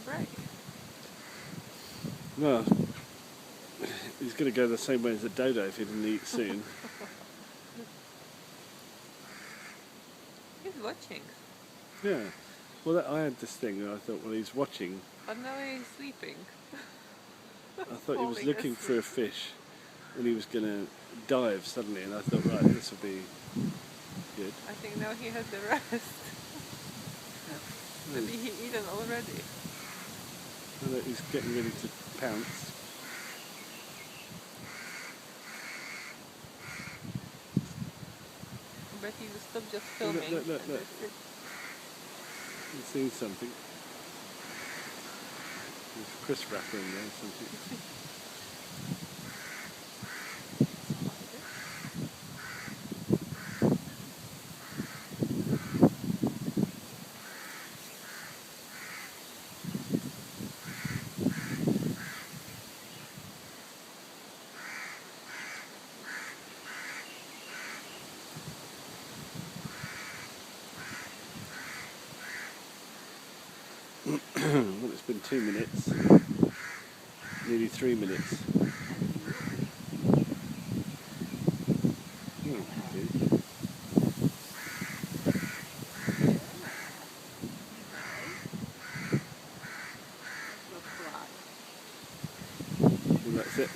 break. Well, he's going to go the same way as the dodo if he didn't eat soon. He's watching. Yeah. Well, I had this thing, and I thought, well, he's watching. But now he's sleeping. I thought he was Falling looking for a asleep. fish, and he was going to dive suddenly, and I thought, right, this will be good. I think now he has the rest. Maybe he eaten already. And that he's getting ready to pounce. But he will stop just filming. Look. And that's it. He's seen something. There's a crisp wrapper in there or something. Well, it's been 2 minutes, nearly 3 minutes. Oh, okay. Looks like. Well, that's it.